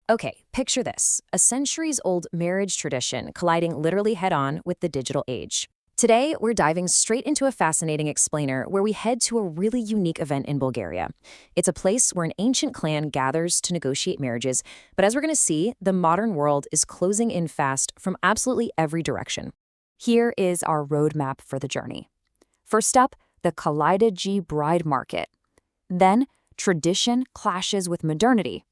Okay, picture this, a centuries-old marriage tradition colliding literally head-on with the digital age. Today, we're diving straight into a fascinating explainer where we head to a really unique event in Bulgaria. It's a place where an ancient clan gathers to negotiate marriages, but as we're going to see, the modern world is closing in fast from absolutely every direction. Here is our roadmap for the journey. First up, the Slowed bride market. Then, tradition clashes with modernity.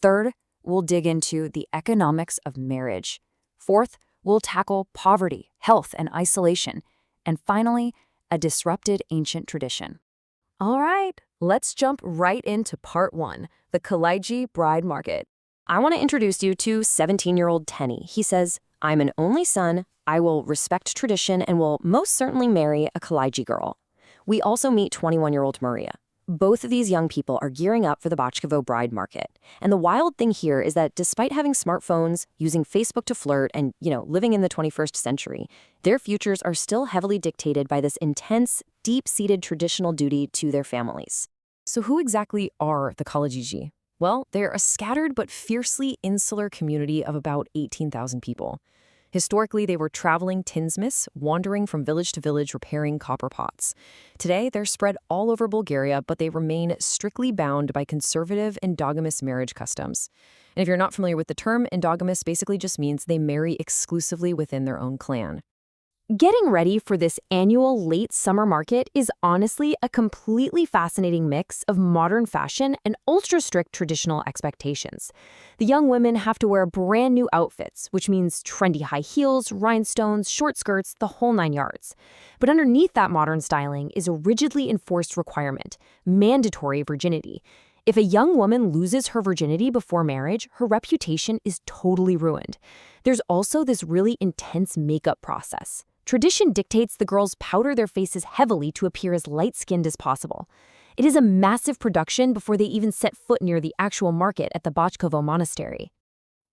Third, we'll dig into the economics of marriage. Fourth, we'll tackle poverty, health, and isolation. And finally, a disrupted ancient tradition. All right, let's jump right into part one, the Slowed bride market. I want to introduce you to 17-year-old Tenny. He says, I'm an only son, I will respect tradition, and will most certainly marry a Slowed girl. We also meet 21-year-old Maria. Both of these young people are gearing up for the Bachkovo bride market. And the wild thing here is that despite having smartphones, using Facebook to flirt, and, living in the 21st century, their futures are still heavily dictated by this intense, deep-seated traditional duty to their families. So who exactly are the Kalajiji? Well, they're a scattered but fiercely insular community of about 18,000 people. Historically, they were traveling tinsmiths, wandering from village to village repairing copper pots. Today, they're spread all over Bulgaria, but they remain strictly bound by conservative endogamous marriage customs. And if you're not familiar with the term, endogamous basically just means they marry exclusively within their own clan. Getting ready for this annual late summer market is honestly a completely fascinating mix of modern fashion and ultra-strict traditional expectations. The young women have to wear brand new outfits, which means trendy high heels, rhinestones, short skirts, the whole 9 yards. But underneath that modern styling is a rigidly enforced requirement, mandatory virginity. If a young woman loses her virginity before marriage, her reputation is totally ruined. There's also this really intense makeup process. Tradition dictates the girls powder their faces heavily to appear as light-skinned as possible. It is a massive production before they even set foot near the actual market at the Bachkovo monastery.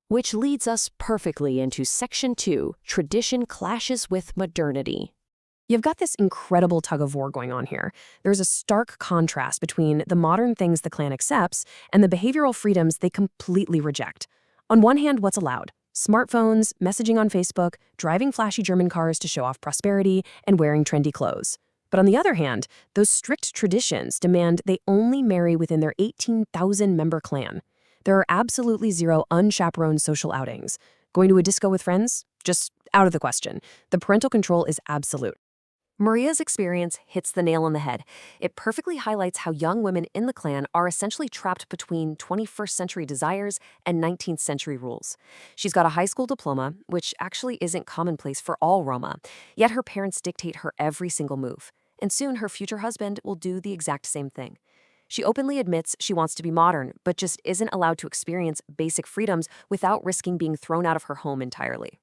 Which leads us perfectly into Section 2, Tradition Clashes with Modernity. You've got this incredible tug-of-war going on here. There's a stark contrast between the modern things the clan accepts and the behavioral freedoms they completely reject. On one hand, what's allowed? Smartphones, messaging on Facebook, driving flashy German cars to show off prosperity, and wearing trendy clothes. But on the other hand, those strict traditions demand they only marry within their 18,000-member clan. There are absolutely zero unchaperoned social outings. Going to a disco with friends? Just out of the question. The parental control is absolute. Maria's experience hits the nail on the head. It perfectly highlights how young women in the clan are essentially trapped between 21st century desires and 19th century rules. She's got a high school diploma, which actually isn't commonplace for all Roma, yet her parents dictate her every single move. And soon her future husband will do the exact same thing. She openly admits she wants to be modern, but just isn't allowed to experience basic freedoms without risking being thrown out of her home entirely.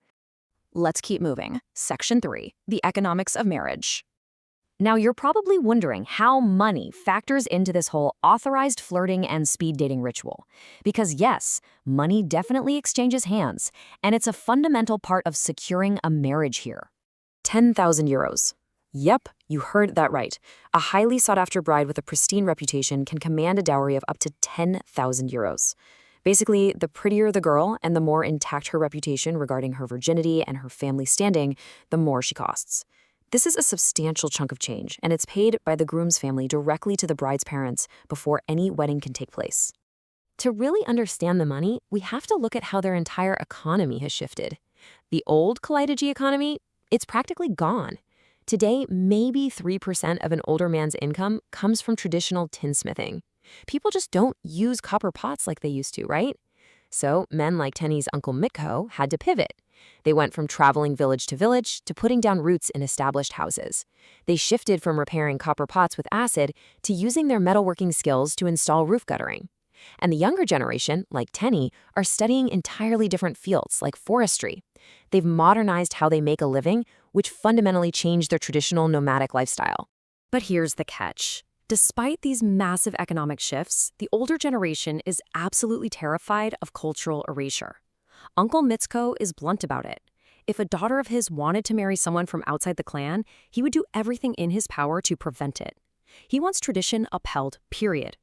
Let's keep moving. Section 3, the economics of marriage. Now, you're probably wondering how money factors into this whole authorized flirting and speed dating ritual. Because yes, money definitely exchanges hands, and it's a fundamental part of securing a marriage here. 10,000 euros. Yep, you heard that right. A highly sought-after bride with a pristine reputation can command a dowry of up to 10,000 euros. Basically, the prettier the girl and the more intact her reputation regarding her virginity and her family standing, the more she costs. This is a substantial chunk of change, and it's paid by the groom's family directly to the bride's parents before any wedding can take place. To really understand the money, we have to look at how their entire economy has shifted. The old Kalajiji economy, it's practically gone. Today, maybe 3% of an older man's income comes from traditional tinsmithing. People just don't use copper pots like they used to, right? So men like Tenny's uncle Mitko had to pivot. They went from traveling village to village to putting down roots in established houses. They shifted from repairing copper pots with acid to using their metalworking skills to install roof guttering. And the younger generation, like Tenny, are studying entirely different fields like forestry. They've modernized how they make a living, which fundamentally changed their traditional nomadic lifestyle. But here's the catch. Despite these massive economic shifts, the older generation is absolutely terrified of cultural erasure. Uncle Mitsko is blunt about it. If a daughter of his wanted to marry someone from outside the clan, he would do everything in his power to prevent it. He wants tradition upheld, period.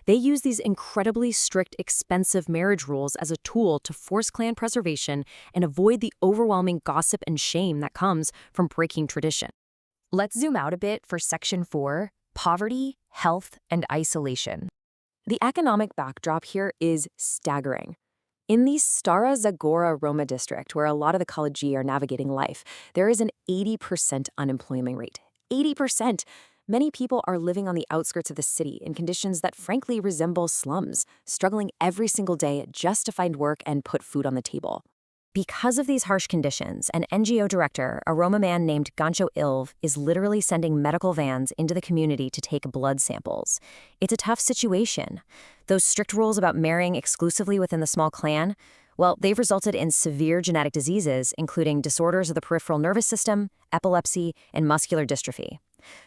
They use these incredibly strict, expensive marriage rules as a tool to force clan preservation and avoid the overwhelming gossip and shame that comes from breaking tradition. Let's zoom out a bit for Section 4, Poverty, Health, and Isolation. The economic backdrop here is staggering. In the Stara Zagora Roma district, where a lot of the Kalaji are navigating life, there is an 80% unemployment rate. 80%! Many people are living on the outskirts of the city in conditions that frankly resemble slums, struggling every single day just to find work and put food on the table. Because of these harsh conditions, an NGO director, a Roma man named Gancho Ilv, is literally sending medical vans into the community to take blood samples. It's a tough situation. Those strict rules about marrying exclusively within the small clan, well, they've resulted in severe genetic diseases, including disorders of the peripheral nervous system, epilepsy, and muscular dystrophy.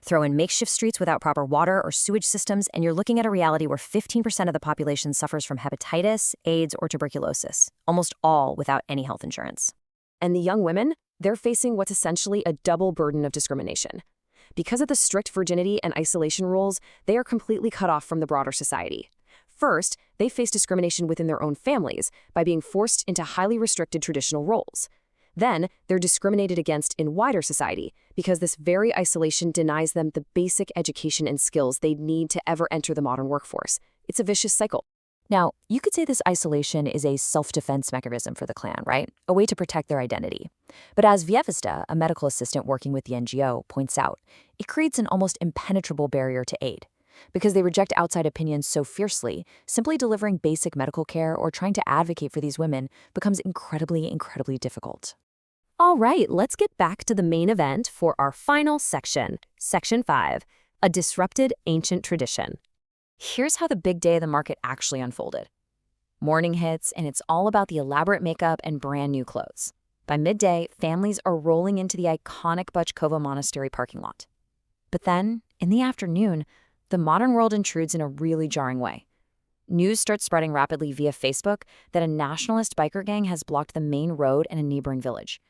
Throw in makeshift streets without proper water or sewage systems, and you're looking at a reality where 15% of the population suffers from hepatitis, AIDS, or tuberculosis, almost all without any health insurance. And the young women, they're facing what's essentially a double burden of discrimination. Because of the strict virginity and isolation rules, they are completely cut off from the broader society. First, they face discrimination within their own families by being forced into highly restricted traditional roles. Then, they're discriminated against in wider society because this very isolation denies them the basic education and skills they need to ever enter the modern workforce. It's a vicious cycle. Now, you could say this isolation is a self-defense mechanism for the clan, right? A way to protect their identity. But as Vievista, a medical assistant working with the NGO, points out, it creates an almost impenetrable barrier to aid. Because they reject outside opinions so fiercely, simply delivering basic medical care or trying to advocate for these women becomes incredibly, incredibly difficult. All right, let's get back to the main event for our final section, Section 5, a disrupted ancient tradition. Here's how the big day of the market actually unfolded. Morning hits, and it's all about the elaborate makeup and brand new clothes. By midday, families are rolling into the iconic Bachkova Monastery parking lot. But then, in the afternoon, the modern world intrudes in a really jarring way. News starts spreading rapidly via Facebook that a nationalist biker gang has blocked the main road in a neighboring village.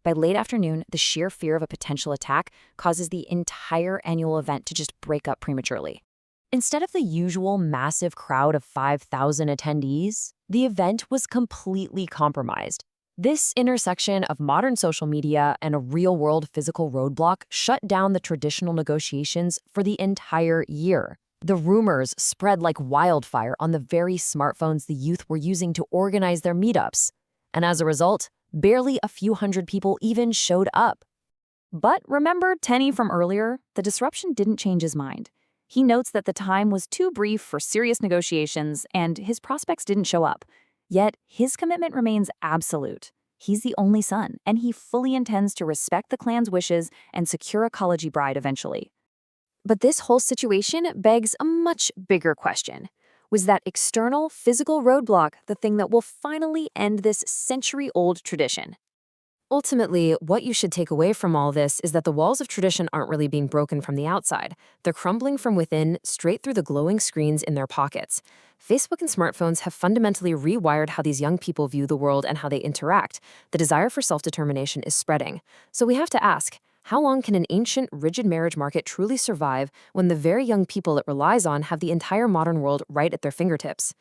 By late afternoon, the sheer fear of a potential attack causes the entire annual event to just break up prematurely. Instead of the usual massive crowd of 5,000 attendees, the event was completely compromised. This intersection of modern social media and a real-world physical roadblock shut down the traditional negotiations for the entire year. The rumors spread like wildfire on the very smartphones the youth were using to organize their meetups. And as a result, barely a few hundred people even showed up. But remember Tenny from earlier? The disruption didn't change his mind. He notes that the time was too brief for serious negotiations and his prospects didn't show up. Yet, his commitment remains absolute. He's the only son, and he fully intends to respect the clan's wishes and secure a Kalaji bride eventually. But this whole situation begs a much bigger question. Was that external, physical roadblock the thing that will finally end this century-old tradition? Ultimately, what you should take away from all this is that the walls of tradition aren't really being broken from the outside. They're crumbling from within, straight through the glowing screens in their pockets. Facebook and smartphones have fundamentally rewired how these young people view the world and how they interact. The desire for self-determination is spreading. So we have to ask, how long can an ancient, rigid marriage market truly survive when the very young people it relies on have the entire modern world right at their fingertips?